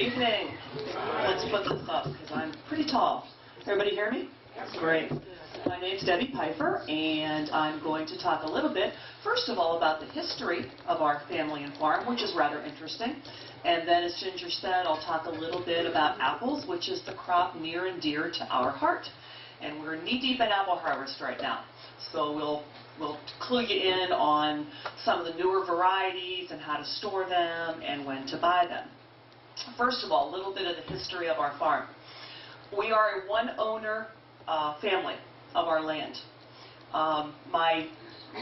evening. Let's put this up because I'm pretty tall. Everybody hear me? Great. My name's Debbie Pifer, and I'm going to talk a little bit, first of all, about the history of our family and farm, which is rather interesting. And then, as Ginger said, I'll talk a little bit about apples, which is the crop near and dear to our heart. And we're knee-deep in apple harvest right now. So we'll clue you in on some of the newer varieties and how to store them and when to buy them. First of all, a little bit of the history of our farm. We are a one-owner family of our land. My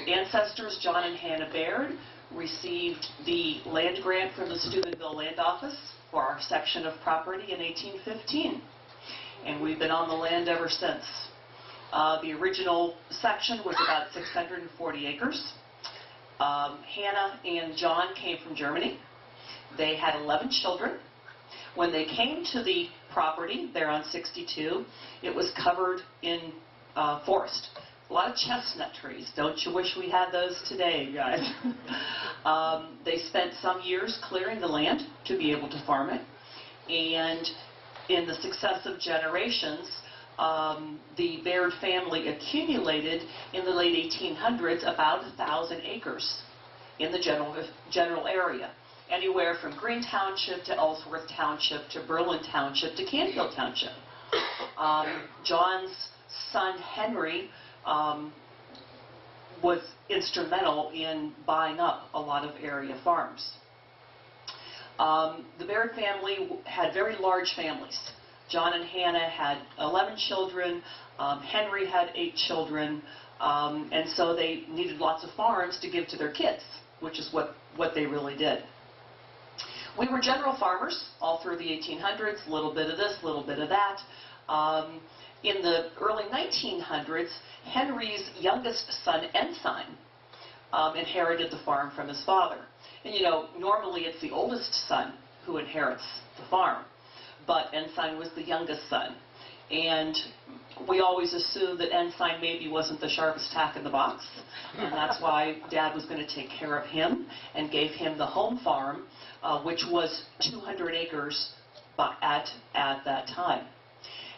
ancestors, John and Hannah Baird, received the land grant from the Steubenville Land Office for our section of property in 1815. And we've been on the land ever since. The original section was about 640 acres. Hannah and John came from Germany. They had 11 children. When they came to the property, there on 62, it was covered in forest. A lot of chestnut trees. Don't you wish we had those today, guys? They spent some years clearing the land to be able to farm it. And in the successive generations, the Baird family accumulated in the late 1800s about 1,000 acres in the general area. Anywhere from Green Township to Ellsworth Township to Berlin Township to Canfield Township. John's son Henry was instrumental in buying up a lot of area farms. The Baird family had very large families. John and Hannah had 11 children, Henry had 8 children, and so they needed lots of farms to give to their kids, which is what they really did. We were general farmers all through the 1800s, a little bit of this, a little bit of that. In the early 1900s, Henry's youngest son, Ensign, inherited the farm from his father. And you know, normally it's the oldest son who inherits the farm, but Ensign was the youngest son. And we always assumed that Ensign maybe wasn't the sharpest tack in the box, and that's why Dad was going to take care of him and gave him the home farm, which was 200 acres at that time.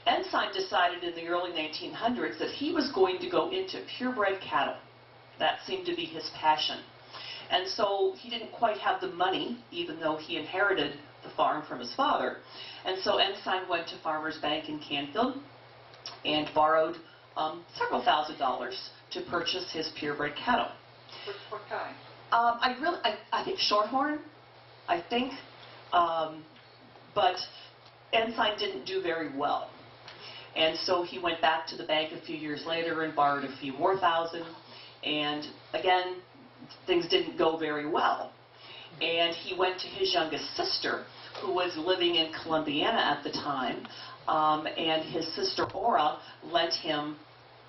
Ensign decided in the early 1900s that he was going to go into purebred cattle. That seemed to be his passion. And so he didn't quite have the money, even though he inherited the farm from his father. And so Ensign went to Farmers Bank in Canfield and borrowed several $1,000s to purchase his purebred cattle. What kind? I think Shorthorn, but Ensign didn't do very well. And so he went back to the bank a few years later and borrowed a few more thousand. And again, things didn't go very well. And he went to his youngest sister, who was living in Columbiana at the time, and his sister Aura lent him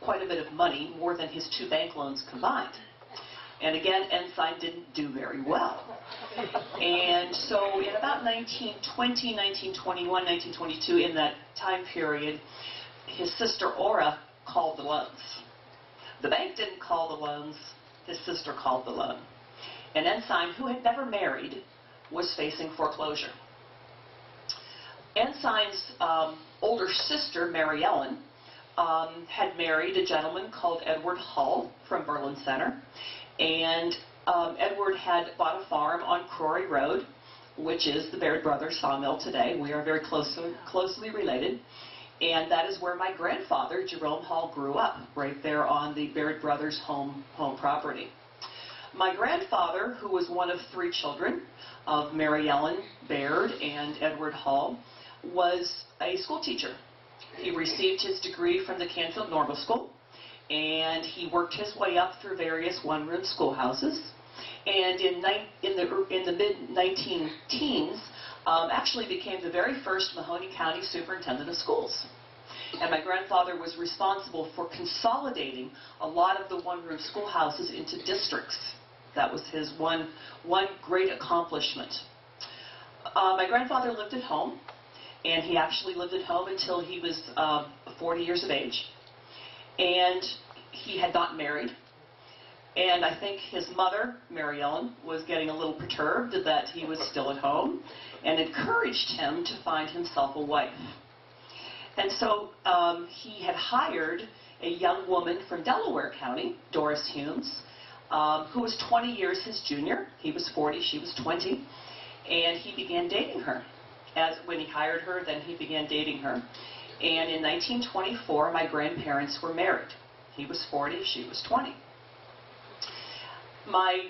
quite a bit of money, more than his 2 bank loans combined. And again, Ensign didn't do very well. And so in about 1920, 1921, 1922, in that time period, his sister Aura called the loans. The bank didn't call the loans, his sister called the loan. And Ensign, who had never married, was facing foreclosure. Ensign's older sister, Mary Ellen, had married a gentleman called Edward Hull from Berlin Center. And Edward had bought a farm on Crory Road, which is the Baird Brothers sawmill today. We are very closely related. And that is where my grandfather, Jerome Hull, grew up, right there on the Baird Brothers home property. My grandfather, who was one of 3 children of Mary Ellen Baird and Edward Hull, was a school teacher. He received his degree from the Canfield Normal School, and he worked his way up through various one-room schoolhouses. And in the mid-19-teens, actually became the very first Mahoney County Superintendent of Schools. And my grandfather was responsible for consolidating a lot of the one-room schoolhouses into districts. That was his one great accomplishment. My grandfather lived at home, and he actually lived at home until he was 40 years of age. And he had not married. And I think his mother, Mary Ellen, was getting a little perturbed that he was still at home and encouraged him to find himself a wife. And so he had hired a young woman from Delaware County, Doris Humes, who was 20 years his junior. He was 40, she was 20, and he began dating her. When he hired her, then he began dating her. And in 1924, my grandparents were married. He was 40, she was 20. My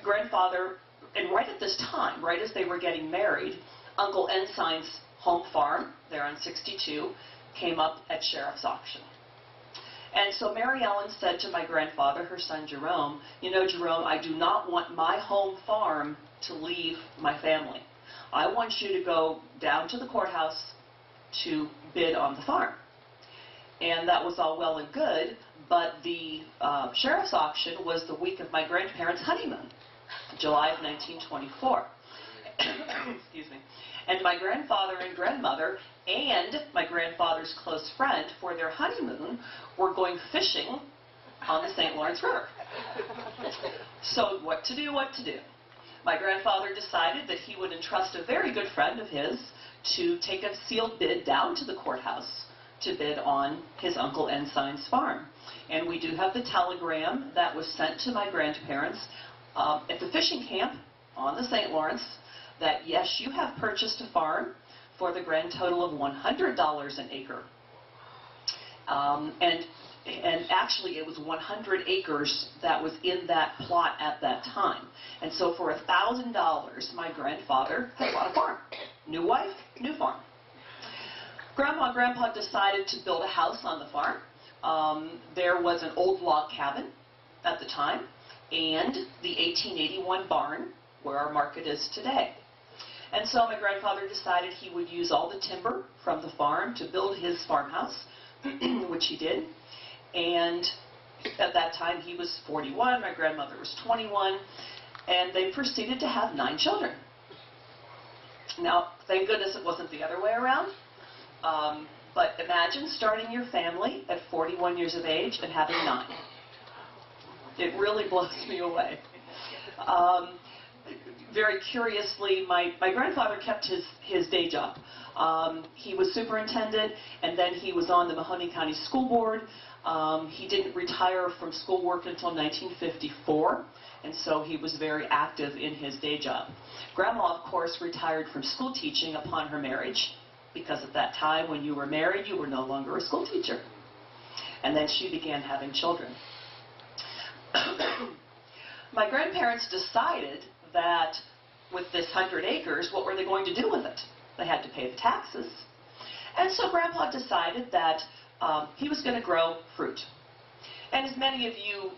grandfather, and right at this time, right as they were getting married, Uncle Ensign's home farm, there on 62, came up at sheriff's auction. And so Mary Ellen said to my grandfather, her son Jerome, you know, Jerome, I do not want my home farm to leave my family. I want you to go down to the courthouse to bid on the farm. And that was all well and good, but the sheriff's auction was the week of my grandparents' honeymoon, July of 1924. Excuse me. And my grandfather and grandmother and my grandfather's close friend for their honeymoon were going fishing on the St. Lawrence River. So what to do, what to do? My grandfather decided that he would entrust a very good friend of his to take a sealed bid down to the courthouse to bid on his Uncle Ensign's farm. And we do have the telegram that was sent to my grandparents at the fishing camp on the St. Lawrence that, yes, you have purchased a farm for the grand total of $100 an acre. And actually, it was 100 acres that was in that plot at that time. And so for $1,000, my grandfather had bought a farm. New wife, new farm. Grandma and Grandpa decided to build a house on the farm. There was an old log cabin at the time and the 1881 barn where our market is today. And so my grandfather decided he would use all the timber from the farm to build his farmhouse, which he did. And at that time he was 41, my grandmother was 21, and they proceeded to have 9 children. Now, thank goodness it wasn't the other way around. But imagine starting your family at 41 years of age and having 9. It really blows me away. Very curiously, my grandfather kept his day job. He was superintendent, and then he was on the Mahoney County School Board. He didn't retire from schoolwork until 1954, and so he was very active in his day job. Grandma, of course, retired from school teaching upon her marriage, because at that time, when you were married, you were no longer a school teacher. And then she began having children. My grandparents decided that with this 100 acres, what were they going to do with it? They had to pay the taxes. And so Grandpa decided that he was going to grow fruit. And as many of you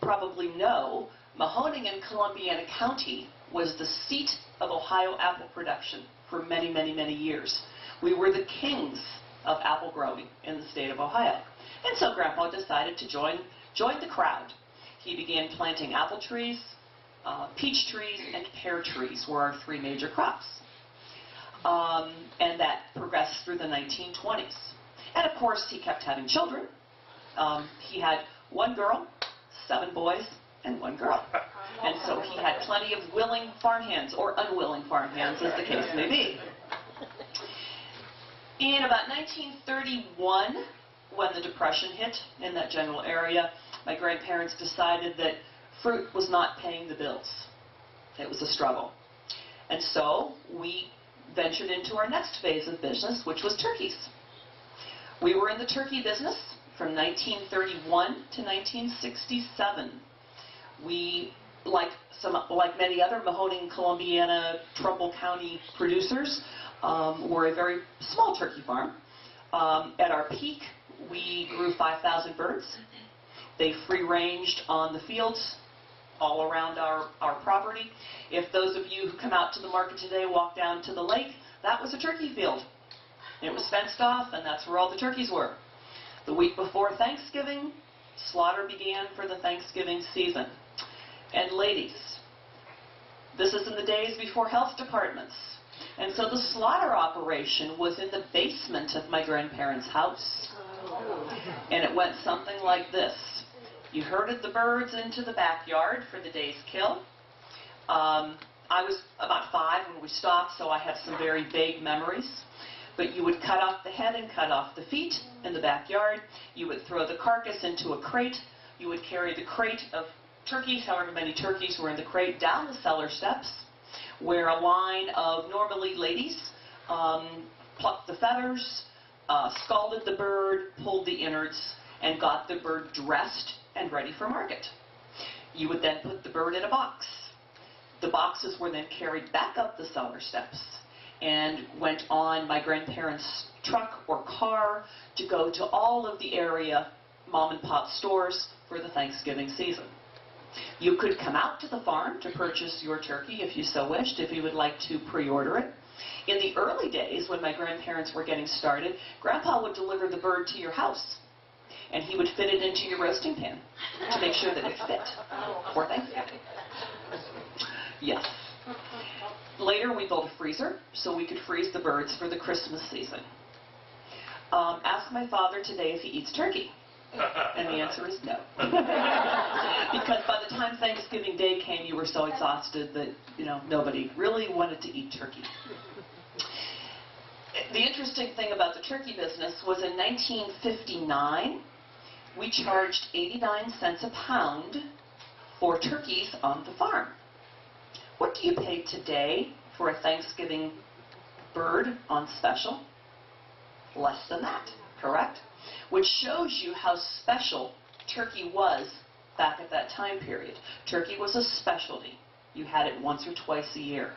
probably know, Mahoning in Columbiana County was the seat of Ohio apple production for many, many, many years. We were the kings of apple growing in the state of Ohio. And so Grandpa decided to join the crowd. He began planting apple trees, peach trees, and pear trees were our 3 major crops. And that progressed through the 1920s. And of course, he kept having children. He had 1 girl, 7 boys, and 1 girl. And so he had plenty of willing farmhands, or unwilling farmhands, as the case may be. In about 1931, when the Depression hit in that general area, my grandparents decided that fruit was not paying the bills. It was a struggle. And so we ventured into our next phase of business, which was turkeys. We were in the turkey business from 1931 to 1967. We, like many other Mahoning, Columbiana, Trumbull County producers, were a very small turkey farm. At our peak, we grew 5,000 birds. They free-ranged on the fields all around our property. If those of you who come out to the market today walk down to the lake, that was a turkey field. It was fenced off, and that's where all the turkeys were. The week before Thanksgiving, slaughter began for the Thanksgiving season. And ladies, this is in the days before health departments. And so the slaughter operation was in the basement of my grandparents' house. And it went something like this. You herded the birds into the backyard for the day's kill. I was about 5 when we stopped, so I have some very vague memories. But you would cut off the head and cut off the feet in the backyard. You would throw the carcass into a crate. You would carry the crate of turkeys, however many turkeys were in the crate, down the cellar steps, where a line of normally ladies plucked the feathers, scalded the bird, pulled the innards, and got the bird dressed and ready for market. You would then put the bird in a box. The boxes were then carried back up the cellar steps and went on my grandparents' truck or car to go to all of the area mom and pop stores for the Thanksgiving season. You could come out to the farm to purchase your turkey if you so wished, if you would like to pre-order it. In the early days, when my grandparents were getting started, Grandpa would deliver the bird to your house, and he would fit it into your roasting pan to make sure that it fit for Thanksgiving. Yes. Later, we built a freezer so we could freeze the birds for the Christmas season. Ask my father today if he eats turkey. And the answer is no. Because by the time Thanksgiving Day came, you were so exhausted that, nobody really wanted to eat turkey. The interesting thing about the turkey business was in 1959, we charged 89 cents a pound for turkeys on the farm. What do you pay today for a Thanksgiving bird on special? Less than that, correct? Which shows you how special turkey was back at that time period. Turkey was a specialty. You had it once or twice a year.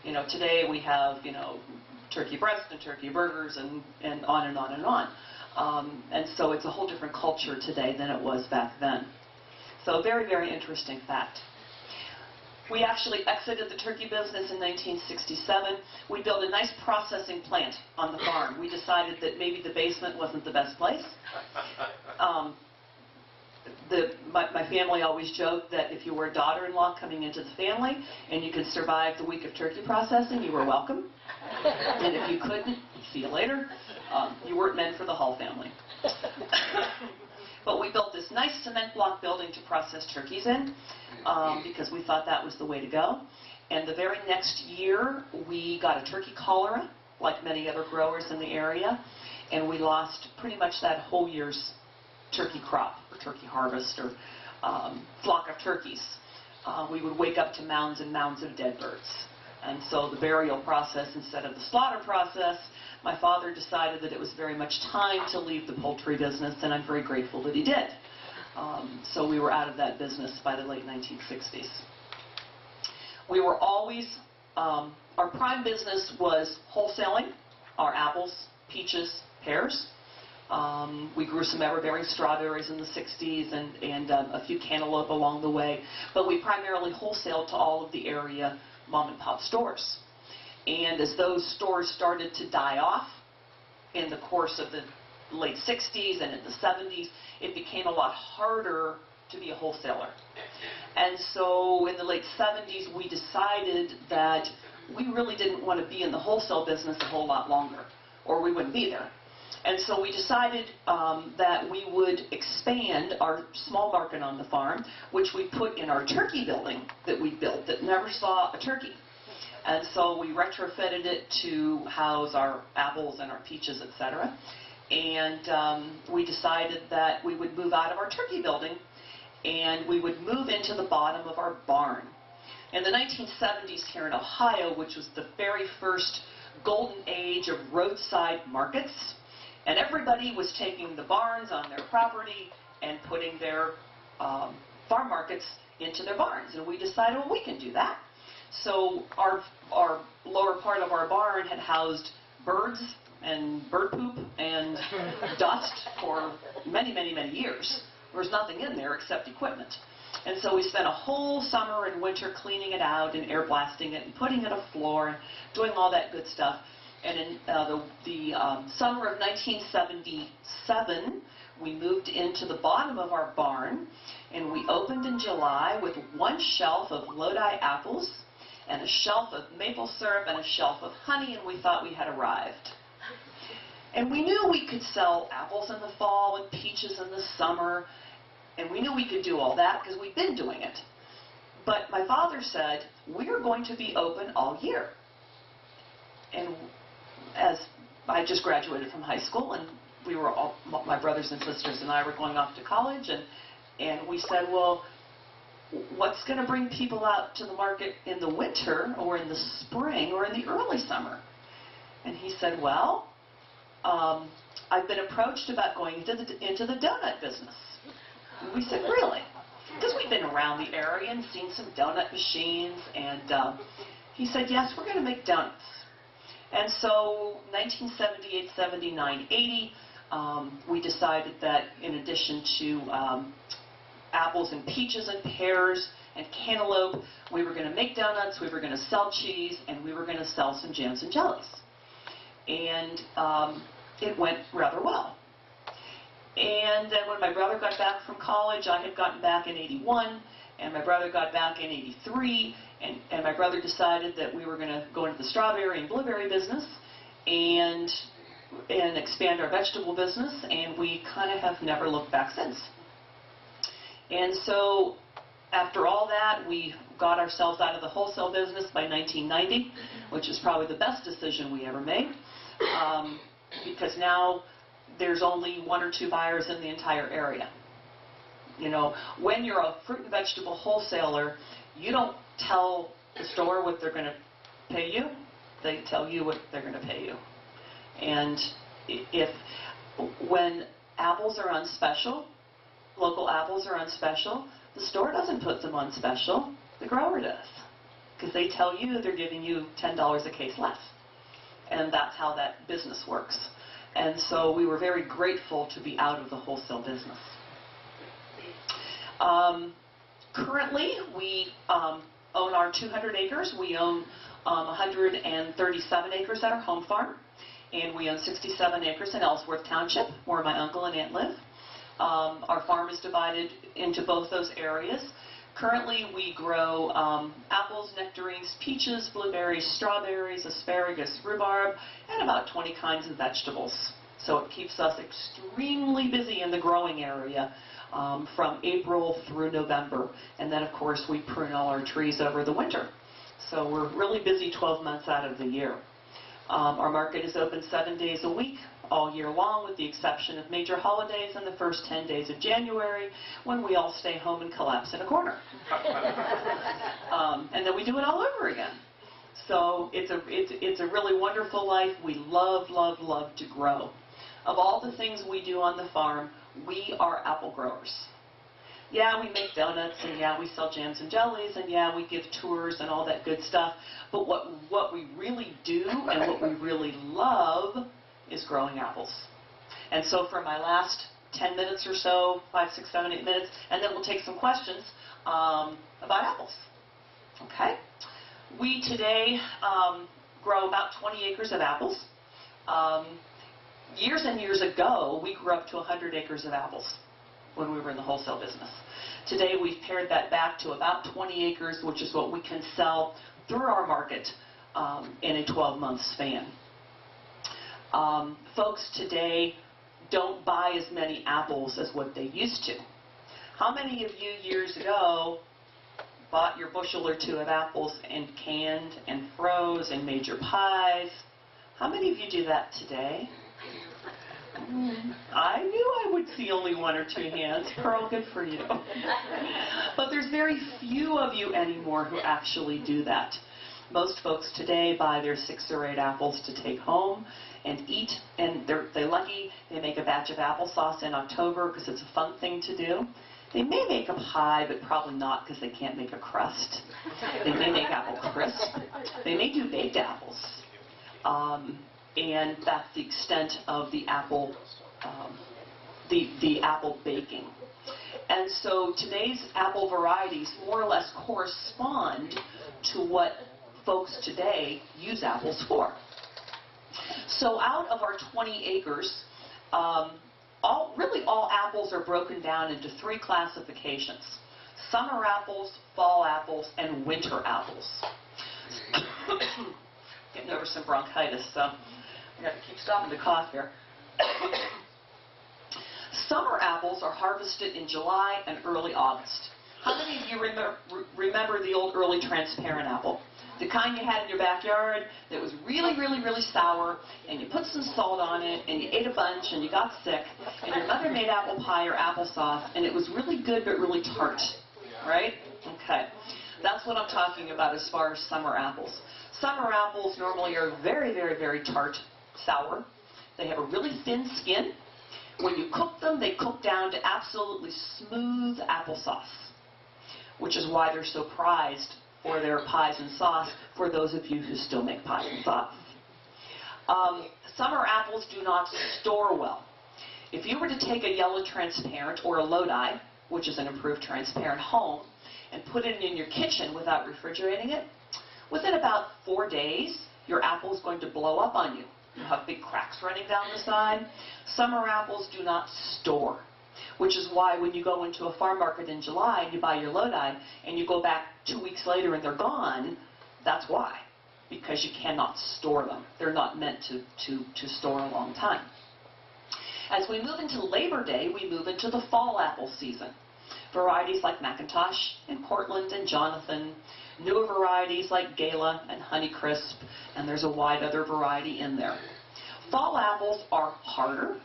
Today we have, turkey breast and turkey burgers and on and on and on. And so it's a whole different culture today than it was back then. So very, very interesting fact. We actually exited the turkey business in 1967. We built a nice processing plant on the farm. We decided that maybe the basement wasn't the best place. My family always joked that if you were a daughter-in-law coming into the family and you could survive the week of turkey processing, you were welcome. And if you couldn't, see you later. You weren't meant for the Hall family. But we built this nice cement block building to process turkeys in because we thought that was the way to go. And the very next year, we got a turkey cholera, like many other growers in the area, and we lost pretty much that whole year's turkey crop, or turkey harvest, or flock of turkeys. We would wake up to mounds and mounds of dead birds. And so the burial process instead of the slaughter process, my father decided that it was very much time to leave the poultry business, and I'm very grateful that he did. So we were out of that business by the late 1960s. We were always, our prime business was wholesaling our apples, peaches, pears. We grew some ever-bearing strawberries in the 60s and a few cantaloupe along the way, but we primarily wholesaled to all of the area mom-and-pop stores. And as those stores started to die off in the course of the late 60s and in the 70s, it became a lot harder to be a wholesaler. And so in the late 70s, we decided that we really didn't want to be in the wholesale business a whole lot longer, or we wouldn't be there. And so we decided that we would expand our small market on the farm, which we put in our turkey building that we built that never saw a turkey. And so we retrofitted it to house our apples and our peaches, etc. And we decided that we would move out of our turkey building and we would move into the bottom of our barn. In the 1970s here in Ohio, which was the very first golden age of roadside markets, and everybody was taking the barns on their property and putting their farm markets into their barns. And we decided, well, we can do that. So our lower part of our barn had housed birds and bird poop and dust for many, many, many years. There was nothing in there except equipment. And so we spent a whole summer and winter cleaning it out and air blasting it and putting it on the floor and doing all that good stuff. And in the summer of 1977, we moved into the bottom of our barn, and we opened in July with one shelf of Lodi apples and a shelf of maple syrup and a shelf of honey, and we thought we had arrived. And we knew we could sell apples in the fall and peaches in the summer, And we knew we could do all that because we'd been doing it. But my father said, we're going to be open all year. And as I just graduated from high school, and we were all, my brothers and sisters and I were going off to college, and we said, well, what's going to bring people out to the market in the winter or in the spring or in the early summer? And he said, well, I've been approached about going into the donut business. And we said, really? Because we've been around the area and seen some donut machines, and he said, yes, we're going to make donuts. And so 1978, 79, 80, we decided that in addition to apples and peaches and pears and cantaloupe, we were going to make donuts, we were going to sell cheese, and we were going to sell some jams and jellies. And it went rather well. And then when my brother got back from college, I had gotten back in 81, and my brother got back in 83, and my brother decided that we were going to go into the strawberry and blueberry business and expand our vegetable business, and we kind of have never looked back since. And so after all that, we got ourselves out of the wholesale business by 1990, which is probably the best decision we ever made, because now there's only 1 or 2 buyers in the entire area. You know, when you're a fruit and vegetable wholesaler, you don't tell the store what they're going to pay you. They tell you what they're going to pay you. And when apples are on special, local apples are on special, the store doesn't put them on special, the grower does. Because they tell you they're giving you $10 a case less. And that's how that business works. And so we were very grateful to be out of the wholesale business. Currently, we own our 200 acres. We own 137 acres at our home farm. And we own 67 acres in Ellsworth Township, where my uncle and aunt live. Our farm is divided into both those areas. Currently, we grow apples, nectarines, peaches, blueberries, strawberries, asparagus, rhubarb, and about 20 kinds of vegetables. So it keeps us extremely busy in the growing area from April through November. And then, of course, we prune all our trees over the winter. So we're really busy 12 months out of the year. Our market is open 7 days a week, all year long, with the exception of major holidays and the first 10 days of January, when we all stay home and collapse in a corner. And then we do it all over again. So it's a really wonderful life. We love, love, love to grow. Of all the things we do on the farm, we are apple growers. Yeah, we make donuts, and yeah, we sell jams and jellies, and yeah, we give tours and all that good stuff. But what we really do and what we really love is growing apples. And so for my last 10 minutes or so, 5, 6, 7, 8 minutes, and then we'll take some questions about apples. Okay? We today grow about 20 acres of apples. Years and years ago, we grew up to 100 acres of apples when we were in the wholesale business. Today, we've pared that back to about 20 acres, which is what we can sell through our market in a 12-month span. Folks today don't buy as many apples as what they used to. How many of you years ago bought your bushel or 2 of apples and canned and froze and made your pies? How many of you do that today? I knew I would see only 1 or 2 hands. Pearl, good for you. But there's very few of you anymore who actually do that. Most folks today buy their 6 or 8 apples to take home and eat, and they're lucky they make a batch of applesauce in October because it's a fun thing to do. They may make a pie, but probably not because they can't make a crust. They may make apple crisp. They may do baked apples. And that's the extent of the apple, the apple baking. And so today's apple varieties more or less correspond to what folks today use apples for. So out of our 20 acres, really all apples are broken down into 3 classifications: summer apples, fall apples, and winter apples. Getting over some bronchitis, so I got to keep stopping to cough here. Summer apples are harvested in July and early August. How many of you remember the old early transparent apple? The kind you had in your backyard that was really, really, really sour, and you put some salt on it, and you ate a bunch, and you got sick, and your mother made apple pie or applesauce, and it was really good but really tart, right? Okay. That's what I'm talking about as far as summer apples. Summer apples normally are very, very, very tart, sour. They have a really thin skin. When you cook them, they cook down to absolutely smooth applesauce, which is why they're so prized for their pies and sauce for those of you who still make pies and sauce. Summer apples do not store well. If you were to take a yellow transparent or a Lodi, which is an improved transparent home, and put it in your kitchen without refrigerating it, within about 4 days, your apple is going to blow up on you. You'll have big cracks running down the side. Summer apples do not store, which is why when you go into a farm market in July and you buy your Lodi and you go back 2 weeks later and they're gone, that's why, because you cannot store them. They're not meant to store a long time. As we move into Labor Day, we move into the fall apple season. Varieties like McIntosh and Cortland and Jonathan, newer varieties like Gala and Honeycrisp, and there's a wide other variety in there. Fall apples are harder.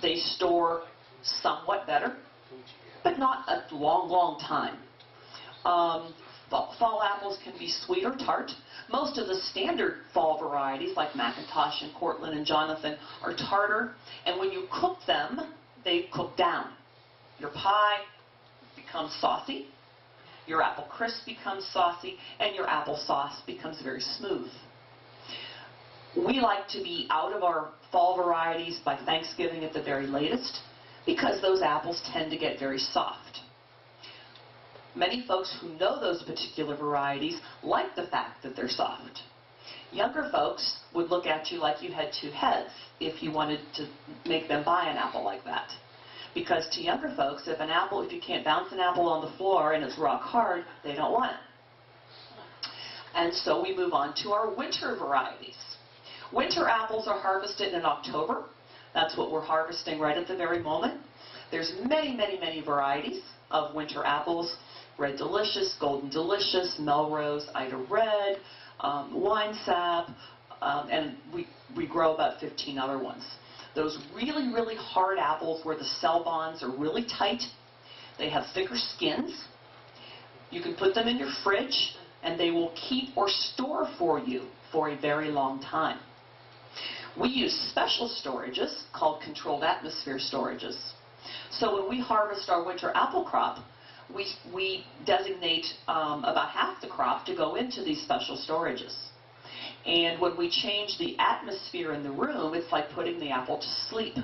They store somewhat better, but not a long, long time. Fall apples can be sweet or tart. Most of the standard fall varieties like McIntosh and Cortland and Jonathan are tartar, and when you cook them, they cook down. Your pie becomes saucy, your apple crisp becomes saucy, and your applesauce becomes very smooth. We like to be out of our fall varieties by Thanksgiving at the very latest because those apples tend to get very soft. Many folks who know those particular varieties like the fact that they're soft. Younger folks would look at you like you had two heads if you wanted to make them buy an apple like that. Because to younger folks, if you can't bounce an apple on the floor and it's rock hard, they don't want it. And so we move on to our winter varieties. Winter apples are harvested in October. That's what we're harvesting right at the very moment. There's many, many, many varieties of winter apples. Red Delicious, Golden Delicious, Melrose, Ida Red, Wine Sap, and we grow about 15 other ones. Those really, really hard apples where the cell bonds are really tight, they have thicker skins. You can put them in your fridge and they will keep or store for you for a very long time. We use special storages called controlled atmosphere storages. So when we harvest our winter apple crop, we designate about half the crop to go into these special storages. And when we change the atmosphere in the room, it's like putting the apple to sleep.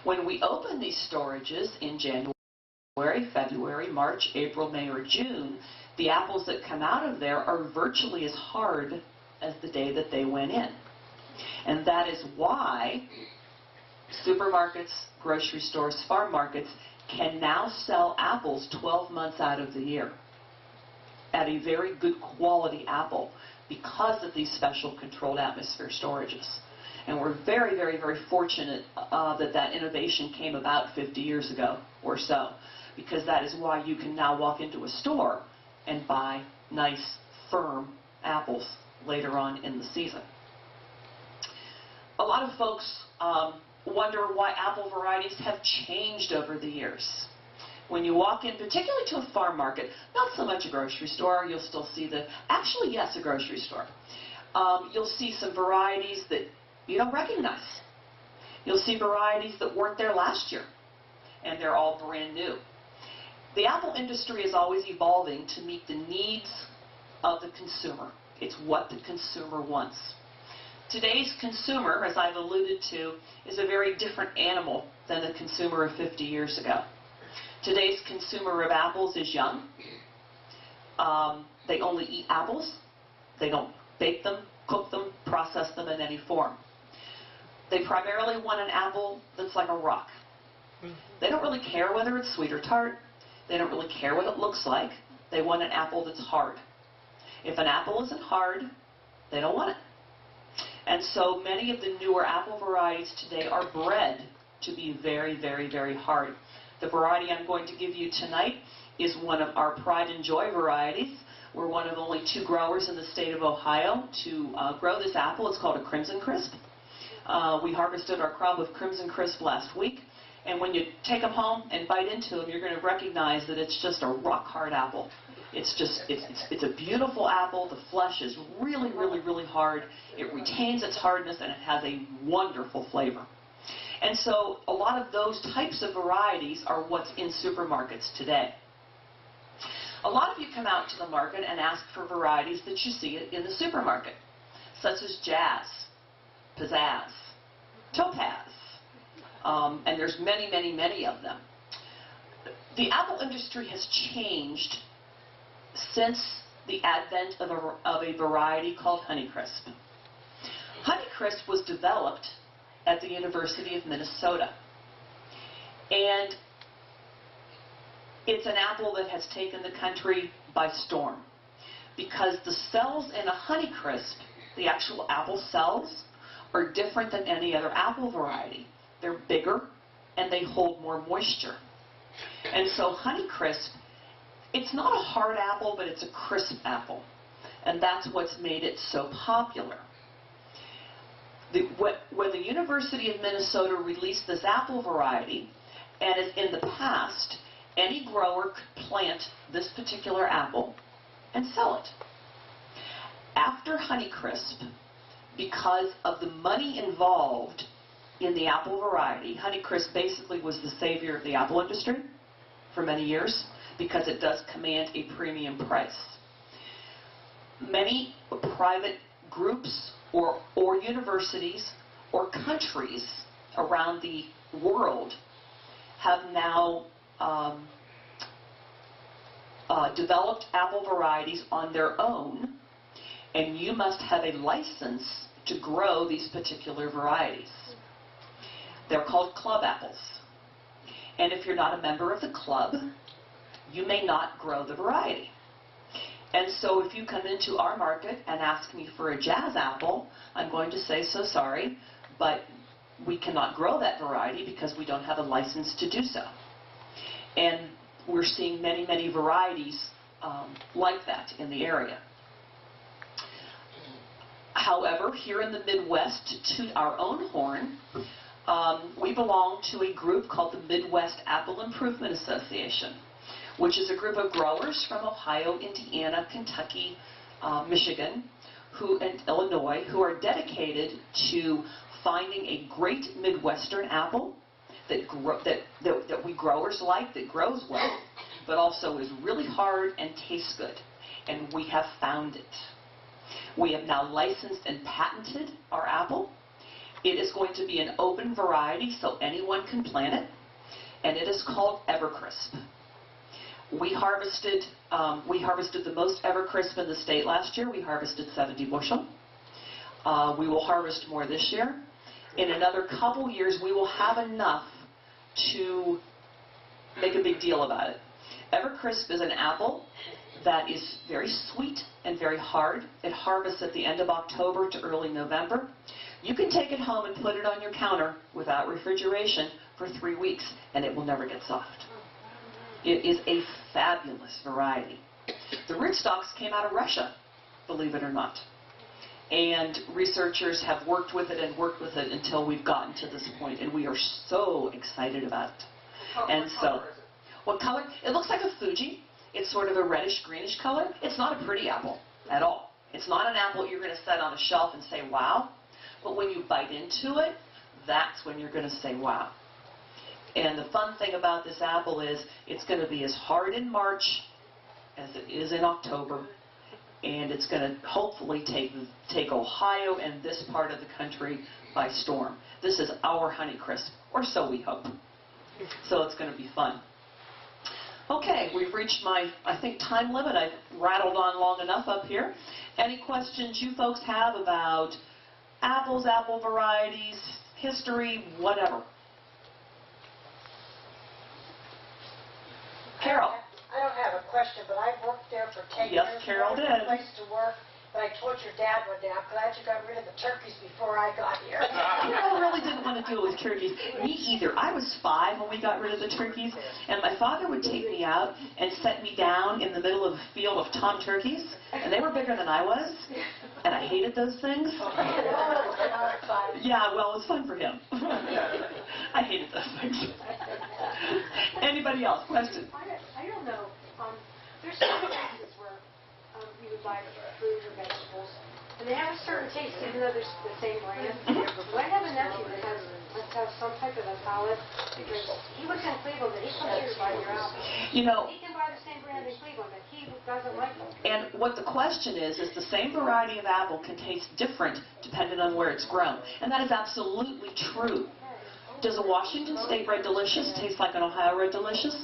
When we open these storages in January, February, March, April, May, or June, the apples that come out of there are virtually as hard as the day that they went in. And that is why supermarkets, grocery stores, farm markets can now sell apples 12 months out of the year at a very good quality apple because of these special controlled atmosphere storages. And we're very, very, very fortunate that innovation came about 50 years ago or so, because that is why you can now walk into a store and buy nice, firm apples later on in the season. A lot of folks wonder why apple varieties have changed over the years. When you walk in, particularly to a farm market, not so much a grocery store, you'll still see actually yes, a grocery store. You'll see some varieties that you don't recognize. You'll see varieties that weren't there last year, and they're all brand new. The apple industry is always evolving to meet the needs of the consumer. It's what the consumer wants. Today's consumer, as I've alluded to, is a very different animal than the consumer of 50 years ago. Today's consumer of apples is young. They only eat apples. They don't bake them, cook them, process them in any form. They primarily want an apple that's like a rock. They don't really care whether it's sweet or tart. They don't really care what it looks like. They want an apple that's hard. If an apple isn't hard, they don't want it. And so many of the newer apple varieties today are bred to be very, very, very hard. The variety I'm going to give you tonight is one of our pride and joy varieties. We're one of only 2 growers in the state of Ohio to grow this apple. It's called a Crimson Crisp. We harvested our crop of Crimson Crisp last week. And when you take them home and bite into them, you're going to recognize that it's just a rock-hard apple. It's a beautiful apple. The flesh is really, really, really hard. It retains its hardness, and it has a wonderful flavor. And so a lot of those types of varieties are what's in supermarkets today. A lot of you come out to the market and ask for varieties that you see in the supermarket, such as Jazz, Pizzazz, Topaz, and there's many, many, many of them. The apple industry has changed since the advent of a variety called Honeycrisp. Honeycrisp was developed at the University of Minnesota, and it's an apple that has taken the country by storm, because the cells in a Honeycrisp, the actual apple cells, are different than any other apple variety. They're bigger and they hold more moisture. And so Honeycrisp, it's not a hard apple, but it's a crisp apple. And that's what's made it so popular. When the University of Minnesota released this apple variety, and in the past, any grower could plant this particular apple and sell it. After Honeycrisp, because of the money involved in the apple variety, Honeycrisp basically was the savior of the apple industry for many years, because it does command a premium price. Many private groups or universities or countries around the world have now developed apple varieties on their own, and you must have a license to grow these particular varieties. They're called club apples. And if you're not a member of the club, you may not grow the variety. And so if you come into our market and ask me for a Jazz apple, I'm going to say, so sorry, but we cannot grow that variety because we don't have a license to do so. And we're seeing many, many varieties like that in the area. However, here in the Midwest, to toot our own horn, we belong to a group called the Midwest Apple Improvement Association, which is a group of growers from Ohio, Indiana, Kentucky, Michigan, and Illinois, who are dedicated to finding a great Midwestern apple that we growers like, that grows well, but also is really hard and tastes good. And we have found it. We have now licensed and patented our apple. It is going to be an open variety, so anyone can plant it, and it is called Evercrisp. We harvested the most Evercrisp in the state last year. We harvested 70 bushel. We will harvest more this year. In another couple years, we will have enough to make a big deal about it. Evercrisp is an apple that is very sweet and very hard. It harvests at the end of October to early November. You can take it home and put it on your counter without refrigeration for 3 weeks, and it will never get soft. It is a fabulous variety. The rootstocks came out of Russia, believe it or not. And researchers have worked with it and worked with it until we've gotten to this point, and we are so excited about it. And so, what color? It looks like a Fuji. It's sort of a reddish-greenish color. It's not a pretty apple at all. It's not an apple you're going to set on a shelf and say, wow. But when you bite into it, that's when you're going to say, wow. And the fun thing about this apple is it's going to be as hard in March as it is in October. And it's going to hopefully take Ohio and this part of the country by storm. This is our Honeycrisp, or so we hope. So it's going to be fun. Okay, we've reached my, I think, time limit. I've rattled on long enough up here. Any questions you folks have about apples, apple varieties, history, whatever? Carol. I don't have a question, but I've worked there for 10 years. Yes, Carol did. Place to work, but I told your dad one day, I'm glad you got rid of the turkeys before I got here. I really didn't want to deal with turkeys. Me either. I was 5 when we got rid of the turkeys, and my father would take me out and set me down in the middle of a field of tom turkeys, and they were bigger than I was, and I hated those things. Yeah, well, it was fun for him. I hated those things. Anybody else? Question? I don't know. There's some places where you would buy fruit or vegetables, and they have a certain taste, even though they're the same brand. Well, I have a nephew that must have some type of a palate, because he was in Cleveland, and he comes here to buy your apples. You know, He can buy the same brand in Cleveland, but he doesn't like them. and what the question is the same variety of apple can taste different depending on where it's grown. And that is absolutely true. Does a Washington State Red Delicious taste like an Ohio Red Delicious?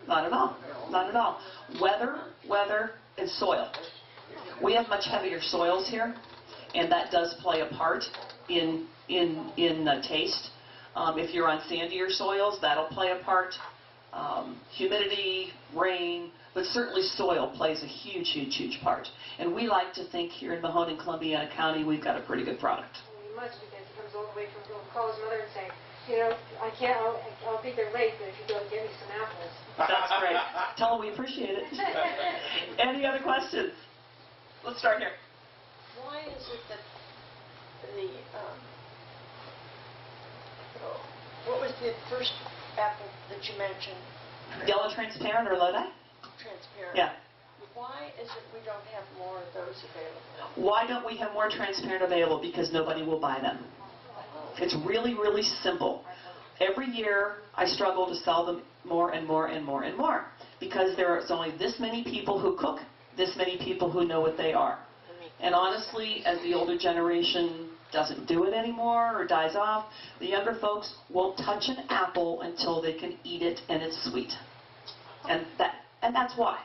Not at all. Not at all. Weather, and soil. We have much heavier soils here, and that does play a part in taste. If you're on sandier soils, that'll play a part. Humidity, rain, but certainly soil plays a huge part. And we like to think here in Mahone and Columbiana County, we've got a pretty good product. Well, he must, because he comes all the way from, he'll call his mother and say, you know, I can't, I'll be there late, but if you go get me some apples. That's great. Tell them we appreciate it. Any other questions? Let's start here. Why is it that what was the first apple that you mentioned? Yellow transparent or Lodi? Transparent. Yeah. Why is it we don't have more of those available? Why don't we have more transparent available? Because nobody will buy them. It's really simple. Every year I struggle to sell them more and more because there's only this many people who cook, this many people who know what they are. And honestly, as the older generation doesn't do it anymore or dies off, the younger folks won't touch an apple until they can eat it and it's sweet. And that's why.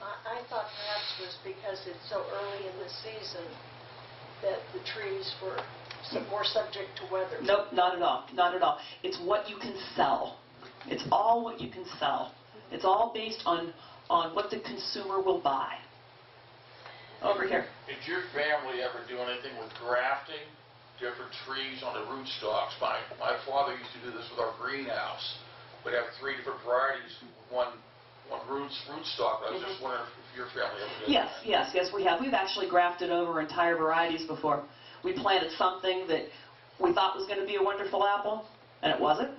I thought perhaps it was because it's so early in the season that the trees were more subject to weather. Nope, not at all. Not at all. It's what you can sell. It's all what you can sell. It's all based on what the consumer will buy. Over here. Did your family ever do anything with grafting different trees on the rootstocks? My father used to do this with our greenhouse. We'd have 3 different varieties, one rootstock. I was just wondering if your family ever did that. Yes, we have. We've actually grafted over entire varieties before. We planted something that we thought was going to be a wonderful apple, and it wasn't.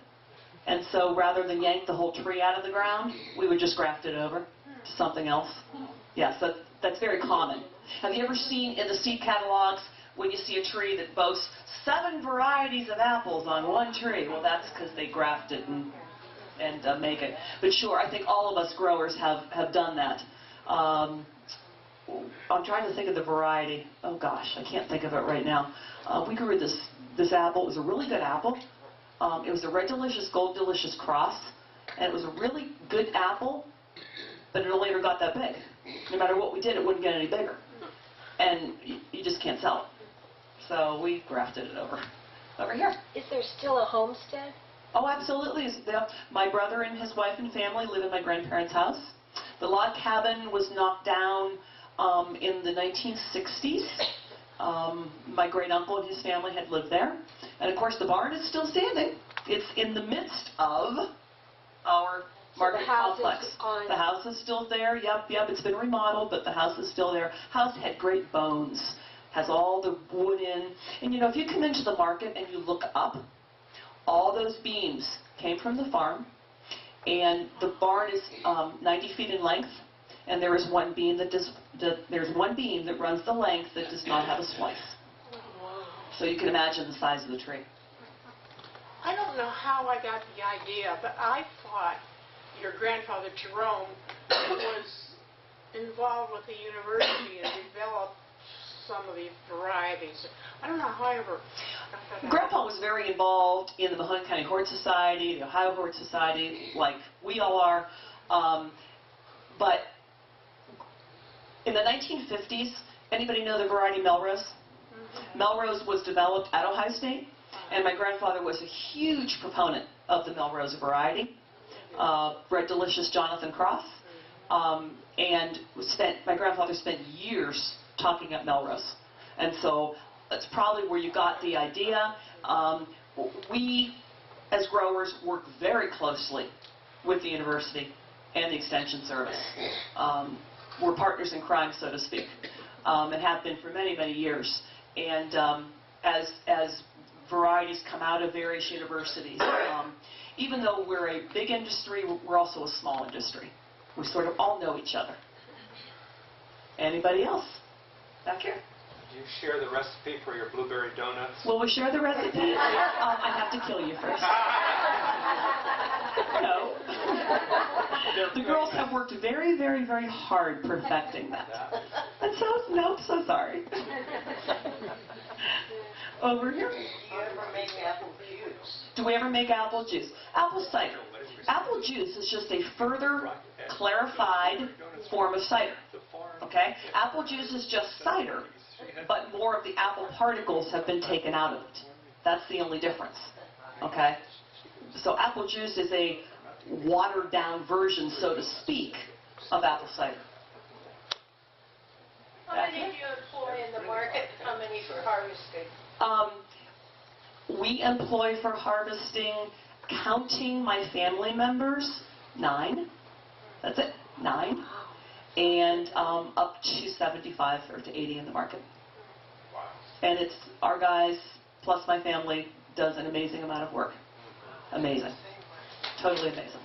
And so rather than yank the whole tree out of the ground, we would just graft it over to something else. Yes, that's very common. Have you ever seen in the seed catalogs when you see a tree that boasts 7 varieties of apples on one tree? Well, that's because they graft it and make it. But sure, I think all of us growers have done that. I'm trying to think of the variety. Oh gosh, I can't think of it right now. We grew this apple. It was a really good apple. It was a Red Delicious, Gold Delicious cross, and it was a really good apple, but it only ever got that big. No matter what we did, it wouldn't get any bigger. And you just can't sell it. So we grafted it over. Over here. Is there still a homestead? Oh, absolutely. My brother and his wife and family live in my grandparents' house. The log cabin was knocked down in the 1960s. My great-uncle and his family had lived there. And of course, the barn is still standing. It's in the midst of our market complex. The house is still there. Yep. It's been remodeled, but the house is still there. House had great bones. Has all the wood in. And you know, if you come into the market and you look up, all those beams came from the farm. And the barn is 90 feet in length. And there is one beam that runs the length that does not have a splice. So you can imagine the size of the tree. I don't know how I got the idea, but I thought your grandfather Jerome was involved with the university and developed some of these varieties. I don't know how I ever got that. Grandpa was very involved in the Mahone County Hort Society, the Ohio Hort Society, like we all are. But in the 1950s, anybody know the variety Melrose? Melrose was developed at Ohio State, and my grandfather was a huge proponent of the Melrose variety. Red Delicious Jonathan Cross, and my grandfather spent years talking at Melrose. And so that's probably where you got the idea. We, as growers, work very closely with the university and the Extension Service. We're partners in crime, so to speak, and have been for many, many years. And as varieties come out of various universities, even though we're a big industry, we're also a small industry. We sort of all know each other. Anybody else? Back here. Do you share the recipe for your blueberry donuts? Will we share the recipe? I have to kill you first. No. The girls have worked very, very, very hard perfecting that. And so, nope, so sorry. Over here. Do you ever make apple juice? Do we ever make apple juice? Apple cider. Apple juice is just a further clarified form of cider. Okay? Apple juice is just cider, but more of the apple particles have been taken out of it. That's the only difference. Okay? So apple juice is a watered down version, so to speak, of apple cider. How many do you employ in the market? How many for harvesting? We employ for harvesting, counting my family members, 9. That's it, 9. And up to 75 or to 80 in the market. Wow. And it's our guys, plus my family, does an amazing amount of work. Amazing. Totally amazing.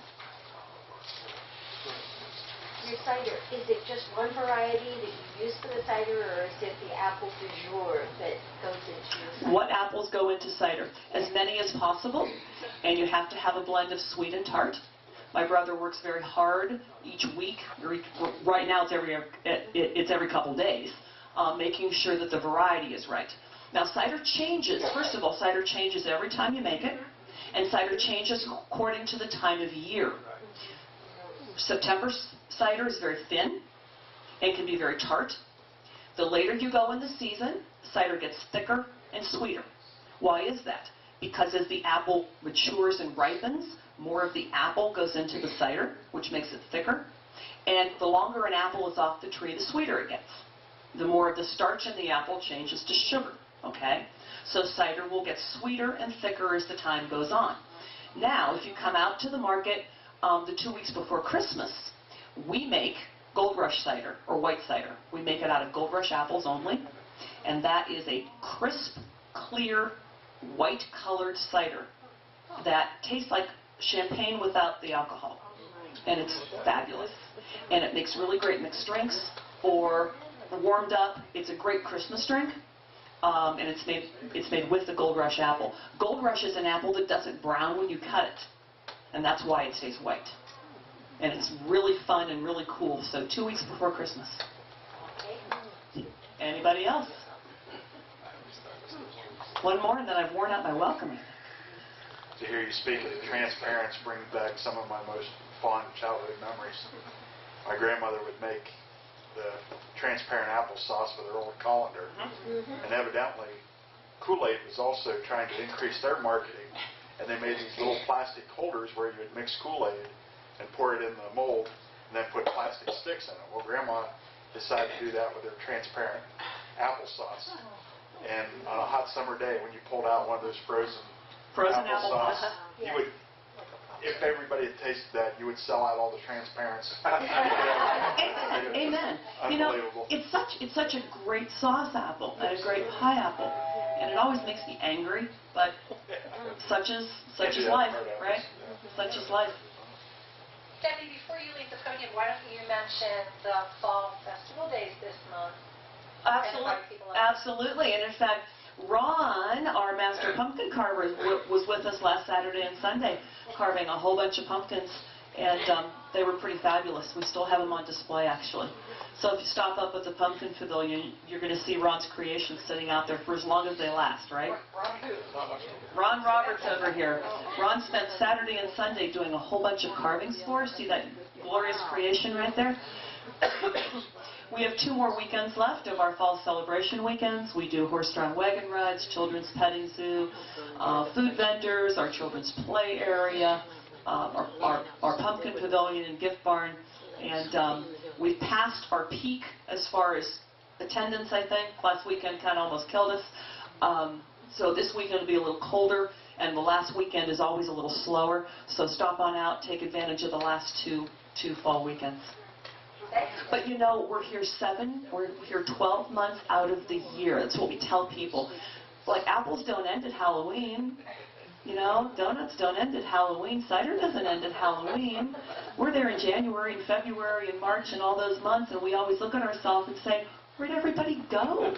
Your cider, is it just one variety that you use for the cider, or is it the apple du jour that goes into your cider? What apples go into cider? As many as possible, and you have to have a blend of sweet and tart. My brother works very hard each week, right now it's every couple days, making sure that the variety is right. Now cider changes, first of all, cider changes every time you make it, and cider changes according to the time of year. September cider is very thin and can be very tart. The later you go in the season, cider gets thicker and sweeter. Why is that? Because as the apple matures and ripens, more of the apple goes into the cider, which makes it thicker. And the longer an apple is off the tree, the sweeter it gets. The more of the starch in the apple changes to sugar, okay? So cider will get sweeter and thicker as the time goes on. Now, if you come out to the market the 2 weeks before Christmas, we make Gold Rush cider, or white cider. We make it out of Gold Rush apples only, and that is a crisp, clear, white-colored cider that tastes like champagne without the alcohol, and it's fabulous. And it makes really great mixed drinks, or warmed up. It's a great Christmas drink, and it's made with the Gold Rush apple. Gold Rush is an apple that doesn't brown when you cut it, and that's why it stays white. And it's really fun and really cool. So 2 weeks before Christmas. Anybody else? One more, and then I've worn out my welcome. To hear you speak of the transparency brings back some of my most fond childhood memories. My grandmother would make the transparent applesauce with her old colander, and evidently Kool-Aid was also trying to increase their marketing, and they made these little plastic holders where you would mix Kool-Aid and pour it in the mold and then put plastic sticks in it. Well, Grandma decided to do that with her transparent applesauce. And on a hot summer day, when you pulled out one of those frozen applesauce, you would, if everybody had tasted that, you would sell out all the transparents. Amen. You know, it's such a great sauce apple and a great pie apple, and it always makes me angry. But such is life, right? Such is life. Debbie, before you leave the podium, why don't you mention the fall festival days this month? Absolutely. And in fact, Ron, our master pumpkin carver, was with us last Saturday and Sunday, carving a whole bunch of pumpkins, and they were pretty fabulous. We still have them on display, actually. So if you stop up at the Pumpkin Pavilion, you're going to see Ron's creations sitting out there for as long as they last, right? Ron Roberts over here. Ron spent Saturday and Sunday doing a whole bunch of carvings for us. See that glorious creation right there? We have 2 more weekends left of our fall celebration weekends. We do horse-drawn wagon rides, children's petting zoo, food vendors, our children's play area, our pumpkin pavilion and gift barn, and we've passed our peak as far as attendance, I think. Last weekend kind of almost killed us. So this weekend will be a little colder, and the last weekend is always a little slower. So stop on out, take advantage of the last two fall weekends. But you know, we're here 12 months out of the year. That's what we tell people. Like, apples don't end at Halloween. You know, donuts don't end at Halloween. Cider doesn't end at Halloween. We're there in January and February and March and all those months, and we always look at ourselves and say, where'd everybody go?